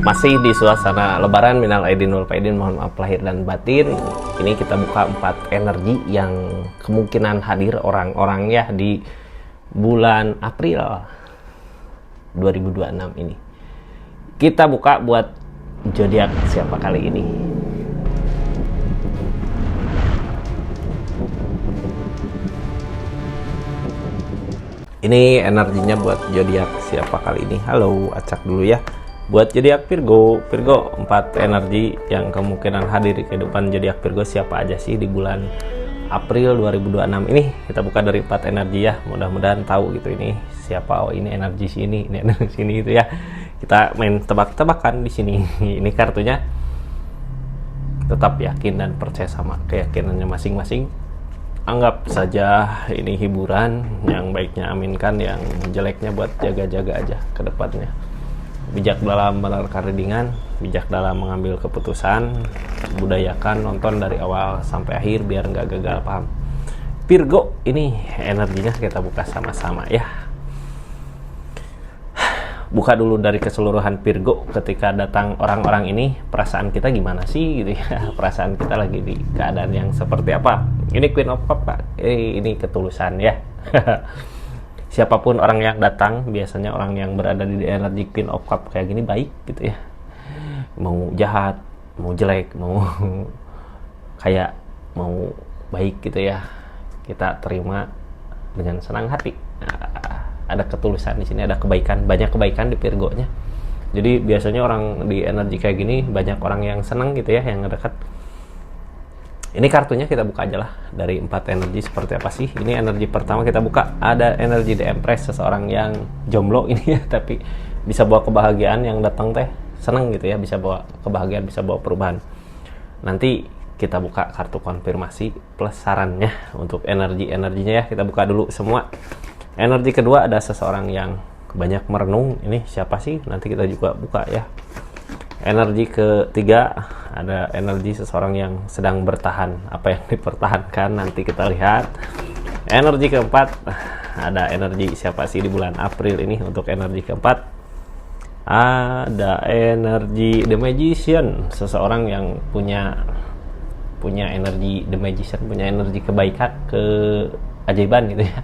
Masih di suasana lebaran, minal aidin wal faidin, mohon maaf lahir dan batin. Ini kita buka 4 energi yang kemungkinan hadir orang-orang ya di bulan April 2026 ini. Kita buka buat zodiak siapa kali ini. Ini energinya buat zodiak siapa kali ini. Halo, acak dulu ya. Buat zodiak Virgo, 4 energi yang kemungkinan hadir di kehidupan zodiak Virgo siapa aja sih di bulan April 2026 ini. Kita buka dari 4 energi ya. Mudah-mudahan tahu gitu ini siapa. Oh, ini energi sini, ini energi sini itu ya. Kita main tebak-tebakan di sini. Ini kartunya. Tetap yakin dan percaya sama keyakinannya masing-masing. Anggap saja ini hiburan, yang baiknya aminkan, yang jeleknya buat jaga-jaga aja ke depannya. Bijak dalam menerka readingan, bijak dalam mengambil keputusan, budayakan nonton dari awal sampai akhir biar nggak gagal paham. Virgo, ini energinya kita buka sama-sama ya. Buka dulu dari keseluruhan Virgo, ketika datang orang-orang ini, perasaan kita gimana sih gitu ya. Perasaan kita lagi di keadaan yang seperti apa. Ini Queen of Cups, Pak. Ini ketulusan ya. Siapapun orang yang datang, biasanya orang yang berada di energi Queen of Cups kayak gini baik gitu ya. Mau jahat, mau jelek, mau kayak mau baik gitu ya. Kita terima dengan senang hati. Ada ketulusan di sini, ada kebaikan, banyak kebaikan di Virgo-nya. Jadi biasanya orang di energi kayak gini banyak orang yang senang gitu ya, yang dekat. Ini kartunya kita buka aja lah dari 4 energi seperti apa sih. Ini energi pertama kita buka, ada energi The Empress, seseorang yang jomblo ini ya, tapi bisa bawa kebahagiaan yang datang teh seneng gitu ya, bisa bawa kebahagiaan, bisa bawa perubahan. Nanti kita buka kartu konfirmasi plus sarannya untuk energinya ya. Kita buka dulu semua. Energi kedua ada seseorang yang banyak merenung, ini siapa sih? Nanti kita juga buka ya. Energi ketiga ada energi seseorang yang sedang bertahan, apa yang dipertahankan nanti kita lihat. Energi keempat ada energi siapa sih di bulan April ini. Untuk energi keempat ada energi The Magician, seseorang yang punya energi The Magician, punya energi kebaikan, keajaiban gitu ya.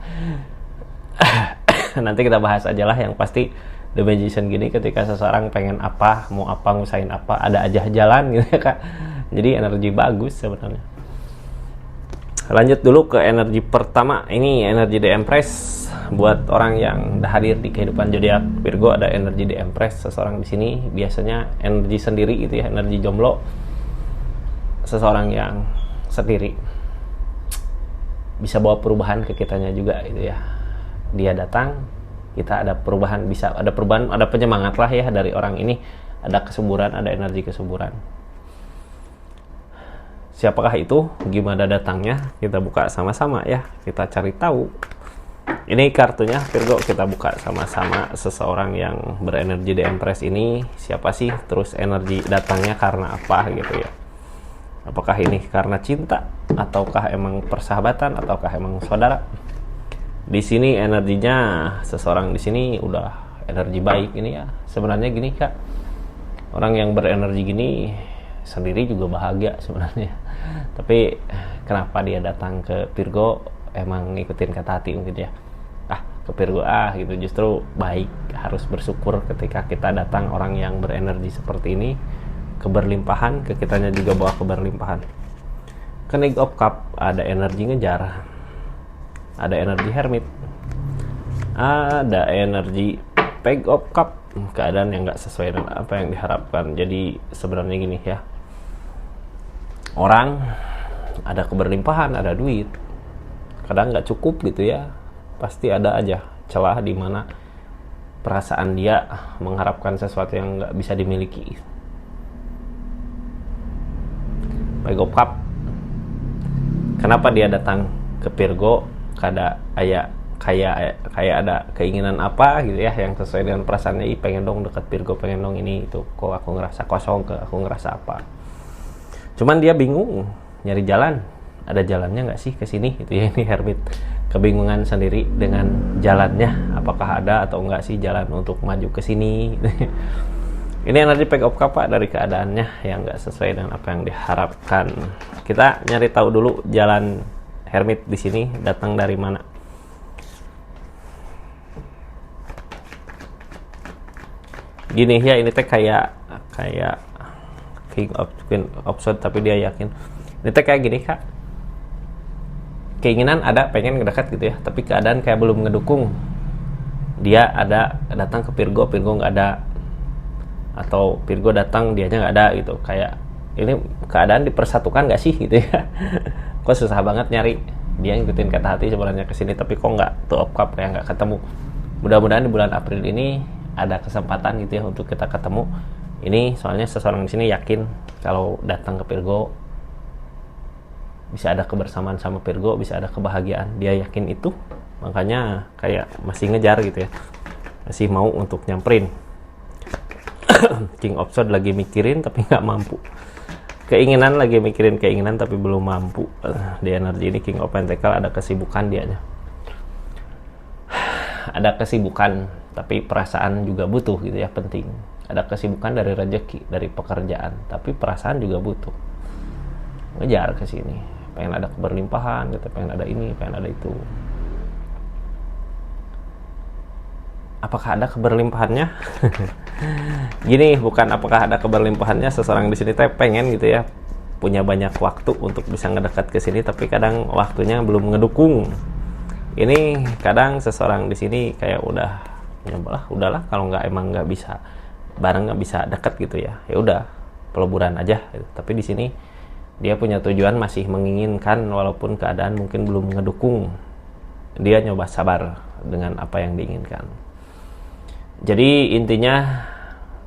Nanti kita bahas aja lah, yang pasti The Magician gini ketika seseorang pengen apa, mau apa, ngusain apa, ada aja jalan gitu ya Kak. Jadi energi bagus sebenarnya. Lanjut dulu ke energi pertama. Ini energi The Empress. Buat orang yang udah hadir di kehidupan zodiak Virgo, ada energi The Empress. Seseorang di sini biasanya energi sendiri gitu ya, energi jomblo. Seseorang yang sendiri. Bisa bawa perubahan ke kitanya juga gitu ya. Dia datang, kita ada perubahan, bisa ada perubahan, ada penyemangat lah ya dari orang ini, ada kesuburan, ada energi kesuburan. Siapakah itu? Gimana datangnya? Kita buka sama-sama ya, kita cari tahu. Ini kartunya Virgo, kita buka sama-sama. Seseorang yang berenergi The Empress ini siapa sih? Terus energi datangnya karena apa gitu ya. Apakah ini karena cinta, ataukah emang persahabatan, ataukah emang saudara? Di sini energinya seseorang di sini udah energi baik ini ya. Sebenarnya gini Kak, orang yang berenergi gini sendiri juga bahagia sebenarnya. Tapi kenapa dia datang ke Virgo? Emang ngikutin kata hati mungkin ya. Ke Virgo gitu, justru baik. Harus bersyukur ketika kita datang orang yang berenergi seperti ini. Keberlimpahan, ke kitanya juga bawa keberlimpahan. King of Cups ada energi ngejar, ada energi Hermit, ada energi Page of Cups, keadaan yang nggak sesuai dengan apa yang diharapkan. Jadi sebenarnya gini ya, orang ada keberlimpahan, ada duit, kadang nggak cukup gitu ya, pasti ada aja celah di mana perasaan dia mengharapkan sesuatu yang nggak bisa dimiliki. Page of Cups, kenapa dia datang ke Virgo? Kayak ada keinginan apa gitu ya, yang sesuai dengan perasaannya. Pengen dong deket Virgo, pengen dong ini itu, kok aku ngerasa kosong, aku ngerasa apa. Cuman dia bingung nyari jalan, ada jalannya nggak sih ke sini gitu ya. Ini Hermit kebingungan sendiri dengan jalannya, apakah ada atau enggak sih jalan untuk maju ke sini. Ini energi Page of Cups Pak, dari keadaannya yang nggak sesuai dengan apa yang diharapkan. Kita nyari tahu dulu jalan Hermit di sini datang dari mana. Gini ya, ini teh kayak King of Queen of Swords, tapi dia yakin. Ini teh kayak gini Kak. Keinginan ada, pengen ngedekat gitu ya, tapi keadaan kayak belum ngedukung. Dia ada datang ke Virgo nggak ada, atau Virgo datang dianya nggak ada gitu. Kayak ini keadaan dipersatukan nggak sih gitu ya. Kok susah banget nyari, dia ngikutin kata hati sebenarnya kesini, tapi kok nggak, Two of Cups kayak nggak ketemu. Mudah-mudahan di bulan April ini ada kesempatan gitu ya untuk kita ketemu. Ini soalnya seseorang di sini yakin kalau datang ke Virgo bisa ada kebersamaan sama Virgo, bisa ada kebahagiaan. Dia yakin itu, makanya kayak masih ngejar gitu ya, masih mau untuk nyamperin. King of Swords lagi mikirin tapi nggak mampu. Keinginan lagi mikirin keinginan tapi belum mampu. Di energi ini King of Pentacles ada kesibukan dianya. Ada kesibukan, tapi perasaan juga butuh gitu ya, penting. Ada kesibukan dari rezeki, dari pekerjaan, tapi perasaan juga butuh. Ngejar ke sini, pengen ada keberlimpahan gitu, pengen ada ini, pengen ada itu. Apakah ada keberlimpahannya? Gini, bukan apakah ada keberlimpahannya, seseorang di sini teh pengen gitu ya, punya banyak waktu untuk bisa ngedekat ke sini, tapi kadang waktunya belum ngedukung. Ini kadang seseorang di sini kayak udahlah kalau emang nggak bisa bareng, nggak bisa dekat gitu ya, ya udah peleburan aja gitu. Tapi di sini dia punya tujuan, masih menginginkan walaupun keadaan mungkin belum ngedukung. Dia nyoba sabar dengan apa yang diinginkan. Jadi intinya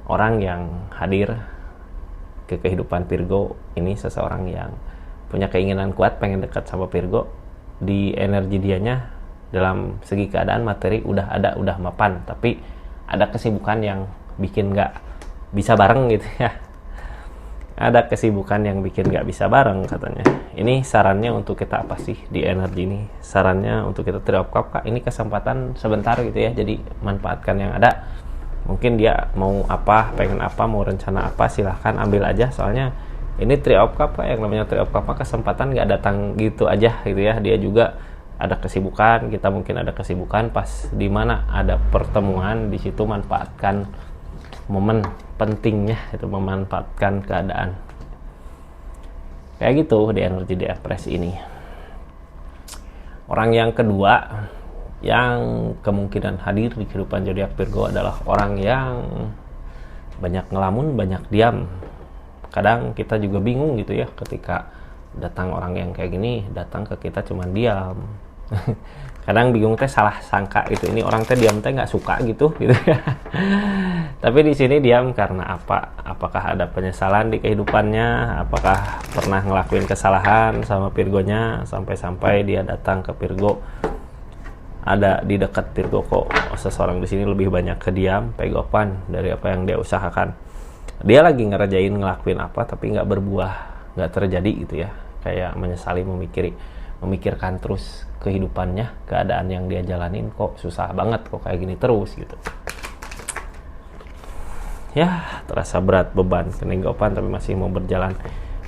orang yang hadir ke kehidupan Virgo ini seseorang yang punya keinginan kuat pengen dekat sama Virgo. Di energi dianya dalam segi keadaan materi udah ada, udah mapan, tapi ada kesibukan yang bikin nggak bisa bareng gitu ya. Ada kesibukan yang bikin nggak bisa bareng katanya. Ini sarannya untuk kita apa sih di energi ini? Sarannya untuk kita Three of Cups Kak, ini kesempatan sebentar gitu ya, jadi manfaatkan yang ada. Mungkin dia mau apa, pengen apa, mau rencana apa, silahkan ambil aja. Soalnya ini Three of Cups Kak, yang namanya Three of Cups kesempatan nggak datang gitu aja gitu ya. Dia juga ada kesibukan, kita mungkin ada kesibukan, pas di mana ada pertemuan di situ manfaatkan momen pentingnya, itu memanfaatkan keadaan kayak gitu di energi di Empress ini. Orang yang kedua yang kemungkinan hadir di kehidupan zodiak Virgo adalah orang yang banyak ngelamun, banyak diam. Kadang kita juga bingung gitu ya, ketika datang orang yang kayak gini, datang ke kita cuman diam. Kadang bingung teh, salah sangka gitu, ini orang teh diam teh nggak suka gitu ya. Tapi di sini diam karena apa? Apakah ada penyesalan di kehidupannya? Apakah pernah ngelakuin kesalahan sama Virgonya sampai dia datang ke Virgo? Ada di dekat Virgo, kok seseorang di sini lebih banyak ke diam, pegopan dari apa yang dia usahakan. Dia lagi ngerajain ngelakuin apa tapi nggak berbuah, nggak terjadi gitu ya. Kayak menyesali, memikirkan terus kehidupannya, keadaan yang dia jalanin kok susah banget, kok kayak gini terus gitu. Ya, terasa berat, beban, keninggopan, tapi masih mau berjalan.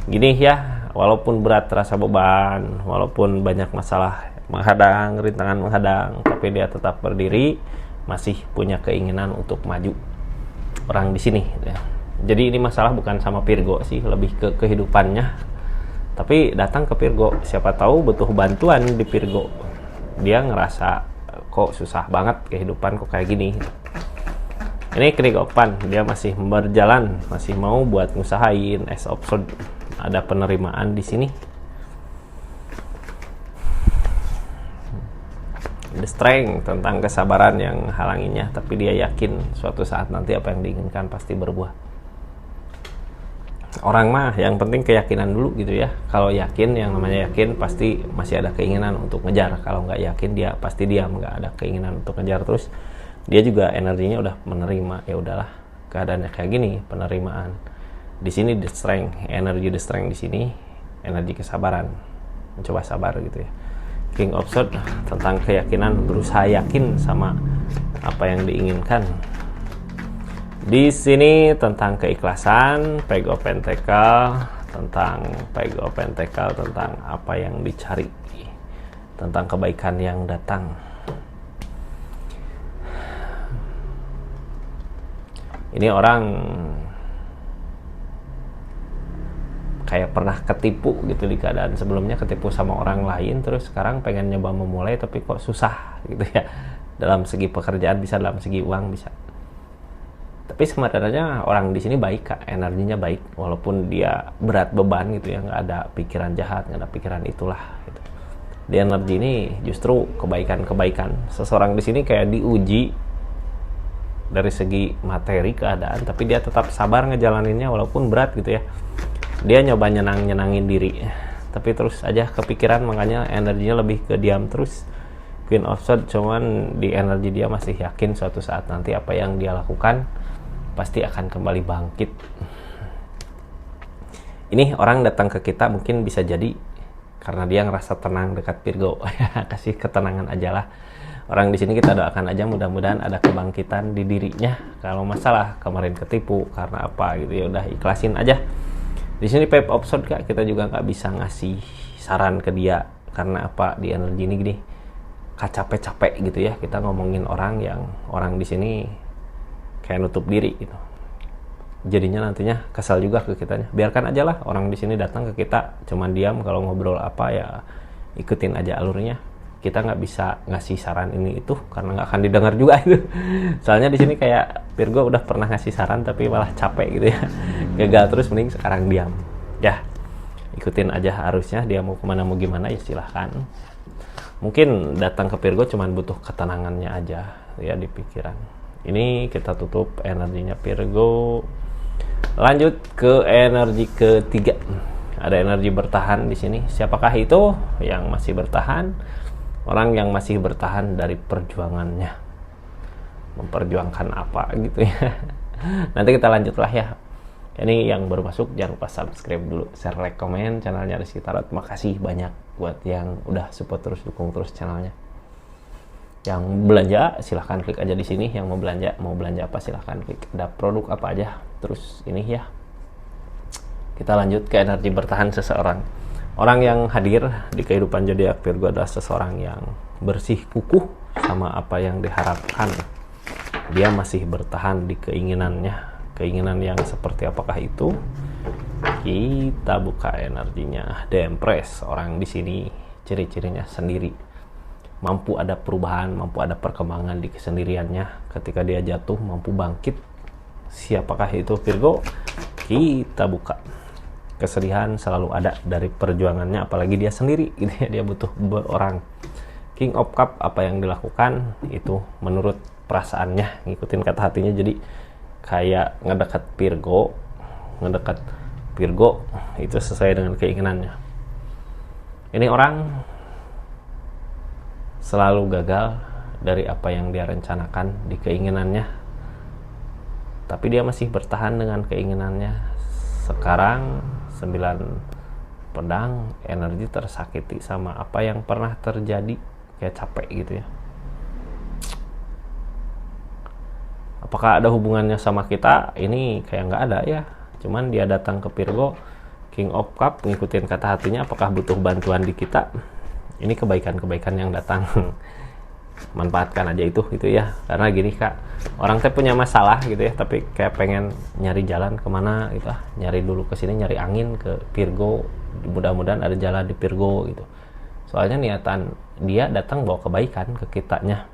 Gini ya, walaupun berat, terasa beban, walaupun banyak masalah menghadang, rintangan menghadang, tapi dia tetap berdiri, masih punya keinginan untuk maju. Orang di sini ya. Jadi ini masalah bukan sama Virgo sih, lebih ke kehidupannya. Tapi datang ke Virgo, siapa tahu butuh bantuan di Virgo. Dia ngerasa kok susah banget kehidupan, kok kayak gini. Ini kehidupan, dia masih berjalan, masih mau buat ngusahain. Ace of Swords, ada penerimaan di sini. The Strength, tentang kesabaran yang halanginya, tapi dia yakin suatu saat nanti apa yang diinginkan pasti berbuah. Orang mah yang penting keyakinan dulu gitu ya. Kalau yakin, yang namanya yakin pasti masih ada keinginan untuk ngejar. Kalau nggak yakin, dia pasti diam, nggak ada keinginan untuk ngejar terus. Dia juga energinya udah menerima, ya udahlah keadaannya kayak gini, penerimaan. Di sini The Strength, energi The Strength di sini, energi kesabaran, mencoba sabar gitu ya. King of Swords tentang keyakinan, berusaha yakin sama apa yang diinginkan. Di sini tentang keikhlasan, Pego Pentacle, tentang Pego Pentacle, tentang apa yang dicari, tentang kebaikan yang datang. Ini orang kayak pernah ketipu gitu di keadaan sebelumnya, ketipu sama orang lain, terus sekarang pengen nyoba memulai tapi kok susah gitu ya. Dalam segi pekerjaan bisa, dalam segi uang bisa. Tapi sebenarnya orang di sini baik Kak, energinya baik, walaupun dia berat beban gitu ya, nggak ada pikiran jahat, nggak ada pikiran itulah. Gitu. Di energi ini justru kebaikan-kebaikan. Seseorang di sini kayak diuji dari segi materi keadaan, tapi dia tetap sabar ngejalaninnya walaupun berat gitu ya. Dia nyoba nyenangin diri, tapi terus aja kepikiran, makanya energinya lebih ke diam terus. Queen of Swords, cuman di energi dia masih yakin suatu saat nanti apa yang dia lakukan pasti akan kembali bangkit. Ini orang datang ke kita mungkin bisa jadi karena dia ngerasa tenang dekat Virgo. Kasih ketenangan aja lah. Orang di sini kita doakan aja mudah-mudahan ada kebangkitan di dirinya. Kalau masalah kemarin ketipu karena apa gitu ya, udah ikhlasin aja. Di sini Page of Swords Kak, kita juga nggak bisa ngasih saran ke dia karena apa, di energi ini gini, capek-capek gitu ya kita ngomongin orang yang orang di sini kayak nutup diri gitu. Jadinya nantinya kesal juga ke kitanya. Biarkan aja lah orang di sini datang ke kita cuman diam, kalau ngobrol apa ya ikutin aja alurnya. Kita nggak bisa ngasih saran ini itu karena nggak akan didengar juga itu. Soalnya di sini kayak Virgo udah pernah ngasih saran tapi malah capek gitu ya. Gagal terus, mending sekarang diam. Ya, ikutin aja arusnya, dia mau kemana mau gimana ya silahkan. Mungkin datang ke Virgo cuman butuh ketenangannya aja ya di pikiran. Ini kita tutup energinya Virgo. Lanjut ke energi ketiga. Ada energi bertahan di sini. Siapakah itu yang masih bertahan? Orang yang masih bertahan dari perjuangannya. Memperjuangkan apa gitu ya. Nanti kita lanjutlah ya. Ini yang baru masuk jangan lupa subscribe dulu, share, like, komen channelnya Rizky Tarot. Makasih banyak buat yang udah support terus, dukung terus channelnya. Yang belanja silahkan klik aja di sini. Yang mau belanja apa silahkan klik. Ada produk apa aja. Terus ini ya. Kita lanjut ke energi bertahan seseorang. Orang yang hadir di kehidupan zodiak Virgo adalah seseorang yang bersih kukuh sama apa yang diharapkan. Dia masih bertahan di keinginannya. Keinginan yang seperti apakah itu? Kita buka energinya. The Empress, orang di sini ciri-cirinya sendiri. Mampu ada perubahan, mampu ada perkembangan di kesendiriannya. Ketika dia jatuh, mampu bangkit. Siapakah itu Virgo? Kita buka. Kesedihan selalu ada dari perjuangannya, apalagi dia sendiri gitu ya, dia butuh orang. King of Cup, apa yang dilakukan itu menurut perasaannya, ngikutin kata hatinya, jadi kayak ngedekat Virgo itu sesuai dengan keinginannya. Ini orang selalu gagal dari apa yang dia rencanakan di keinginannya, tapi dia masih bertahan dengan keinginannya. Sekarang 9 pedang, energi tersakiti sama apa yang pernah terjadi, kayak capek gitu ya. Apakah ada hubungannya sama kita? Ini kayak nggak ada ya. Cuman dia datang ke Virgo, King of Cup, ngikutin kata hatinya. Apakah butuh bantuan di kita? Ini kebaikan-kebaikan yang datang. Manfaatkan aja itu gitu ya. Karena gini Kak, orang teh punya masalah gitu ya, tapi kayak pengen nyari jalan kemana gitu, nyari dulu ke sini, nyari angin ke Virgo. Mudah-mudahan ada jalan di Virgo gitu. Soalnya niatan dia datang bawa kebaikan ke kitanya.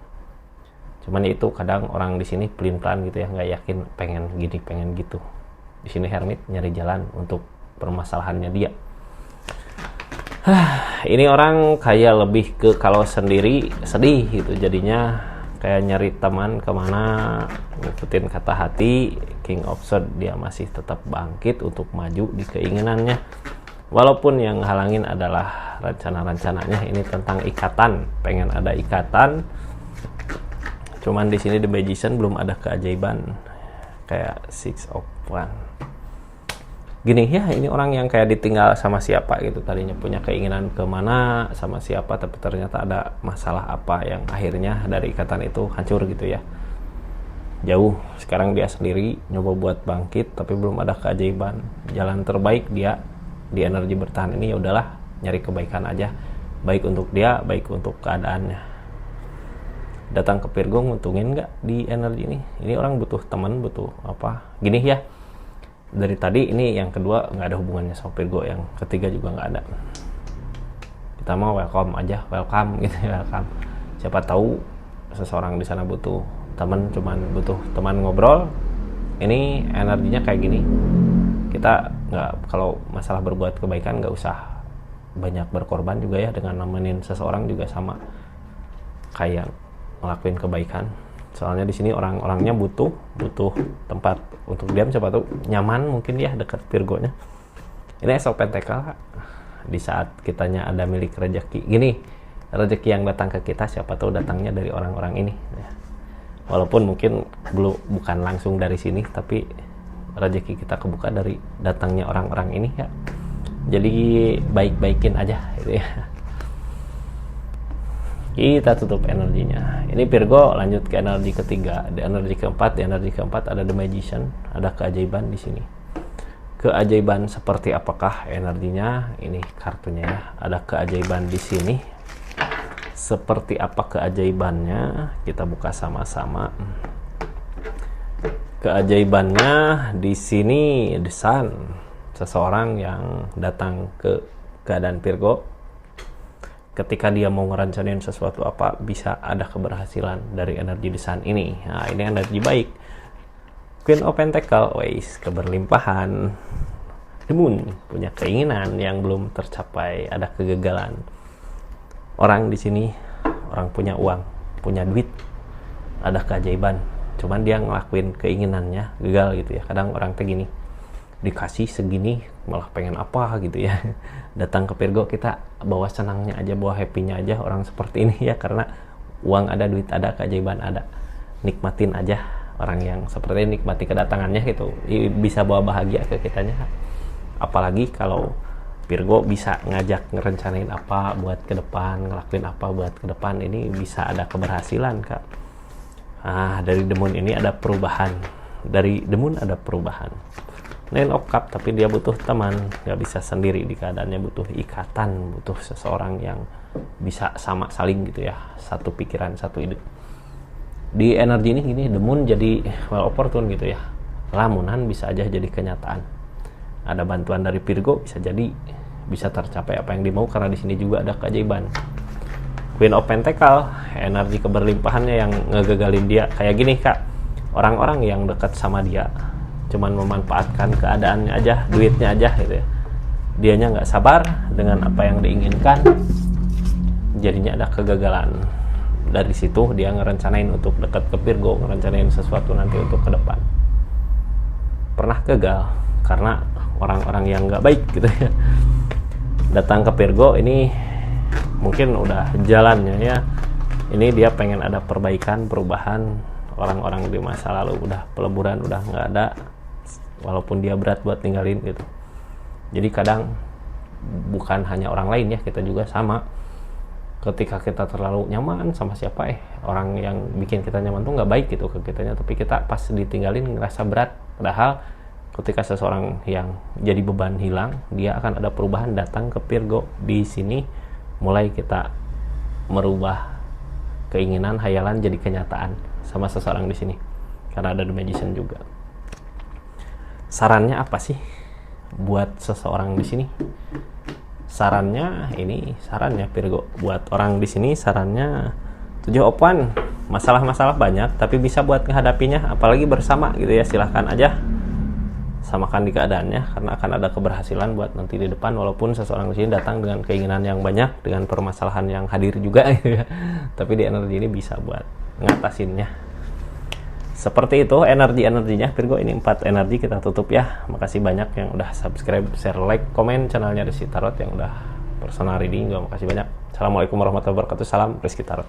Cuman itu kadang orang di sini pelin-pelan gitu ya, nggak yakin, pengen gini, pengen gitu. Di sini Hermit nyari jalan untuk permasalahannya dia. Ini orang kayak lebih ke kalau sendiri sedih gitu, jadinya kayak nyari teman kemana, ngikutin kata hati. King of Swords, dia masih tetap bangkit untuk maju di keinginannya, walaupun yang halangin adalah rencana-rencananya. Ini tentang ikatan, pengen ada ikatan. Cuman di sini The Magician belum ada keajaiban kayak Six of Wands. Gini ya, ini orang yang kayak ditinggal sama siapa gitu, tadinya punya keinginan kemana sama siapa, tapi ternyata ada masalah apa yang akhirnya dari ikatan itu hancur gitu ya. jauh. Sekarang dia sendiri nyoba buat bangkit tapi belum ada keajaiban. Jalan terbaik dia di energi bertahan ini ya udahlah, nyari kebaikan aja, baik untuk dia, baik untuk keadaannya. Datang ke Virgo nguntungin nggak di energi ini? Ini orang butuh teman, butuh apa? Gini ya, dari tadi ini yang kedua nggak ada hubungannya sama Virgo, yang ketiga juga nggak ada. Kita mau welcome aja, welcome gitu, welcome. Siapa tahu seseorang di sana butuh teman, cuman butuh teman ngobrol. Ini energinya kayak gini. Kita nggak, kalau masalah berbuat kebaikan nggak usah banyak berkorban juga ya, dengan nemenin seseorang juga sama kayak ngelakuin kebaikan. Soalnya di sini orang-orangnya butuh tempat untuk diam, siapa tahu nyaman mungkin ya dekat Virgonya. Ini Ace of Pentacle. Di saat kitanya ada milik rezeki gini, rezeki yang datang ke kita siapa tahu datangnya dari orang-orang ini ya. Walaupun mungkin bukan langsung dari sini, tapi rezeki kita kebuka dari datangnya orang-orang ini ya. Jadi baik-baikin aja gitu ya. Kita tutup energinya. Ini Virgo, lanjut ke energi ketiga. Di energi keempat ada The Magician, ada keajaiban di sini. Keajaiban seperti apakah energinya? Ini kartunya ya. Ada keajaiban di sini. Seperti apa keajaibannya? Kita buka sama-sama. Keajaibannya di sini The Sun. Seseorang yang datang ke keadaan Virgo. Ketika dia mau ngerencanain sesuatu apa, bisa ada keberhasilan dari energi The Sun ini. Nah, ini energi baik. Queen of Pentacle, ways keberlimpahan. The Moon punya keinginan yang belum tercapai, ada kegagalan. Orang di sini, orang punya uang, punya duit, ada keajaiban. Cuman dia ngelakuin keinginannya gagal gitu ya. Kadang orang kayak gini, dikasih segini malah pengen apa gitu ya. Datang ke Virgo kita bawa senangnya aja, bawa happy-nya aja, orang seperti ini ya, karena uang ada, duit ada, keajaiban ada. Nikmatin aja, orang yang seperti ini nikmati kedatangannya gitu, bisa bawa bahagia ke kitanya. Apalagi kalau Virgo bisa ngajak ngerencanain apa buat ke depan, ngelakuin apa buat ke depan, ini bisa ada keberhasilan Kak. Dari The Moon ini ada perubahan. Dari The Moon ada perubahan. Nine of Cup, tapi dia butuh teman, nggak bisa sendiri di keadaannya, butuh ikatan, butuh seseorang yang bisa sama saling gitu ya, satu pikiran, satu ide. Di energi ini gini, The Moon jadi well opportune gitu ya, lamunan bisa aja jadi kenyataan. Ada bantuan dari Virgo, bisa jadi bisa tercapai apa yang dimau, karena di sini juga ada keajaiban. Queen of Pentacle, energi keberlimpahannya yang ngegagalin dia kayak gini Kak. Orang-orang yang dekat sama dia cuman memanfaatkan keadaannya aja, duitnya aja gitu ya. Dianya nggak sabar dengan apa yang diinginkan, jadinya ada kegagalan. Dari situ dia ngerencanain untuk dekat ke Virgo, ngerencanain sesuatu nanti untuk ke depan. Pernah gagal karena orang-orang yang nggak baik gitu ya. Datang ke Virgo ini mungkin udah jalannya ya. Ini dia pengen ada perbaikan, perubahan. Orang-orang di masa lalu udah peleburan, udah nggak ada, walaupun dia berat buat tinggalin gitu. Jadi kadang bukan hanya orang lain ya, kita juga sama. Ketika kita terlalu nyaman sama siapa, orang yang bikin kita nyaman tuh nggak baik gitu ke kitanya, tapi kita pas ditinggalin ngerasa berat. Padahal ketika seseorang yang jadi beban hilang, dia akan ada perubahan. Datang ke Virgo di sini, mulai kita merubah keinginan, hayalan jadi kenyataan sama seseorang di sini, karena ada The Magician juga. Sarannya apa sih buat seseorang di sini? Sarannya Virgo buat orang di sini, sarannya 7 of Wands. Masalah-masalah banyak, tapi bisa buat menghadapinya, apalagi bersama gitu ya. Silahkan aja samakan di keadaannya, karena akan ada keberhasilan buat nanti di depan. Walaupun seseorang di sini datang dengan keinginan yang banyak, dengan permasalahan yang hadir juga gitu ya. Tapi di energi ini bisa buat ngatasinnya. Seperti itu energinya Virgo. Ini 4 energi, kita tutup ya. Makasih banyak yang udah subscribe, share, like, komen channelnya Rizky Tarot, yang udah personal reading juga makasih banyak. Assalamualaikum warahmatullahi wabarakatuh. Salam Rizky Tarot.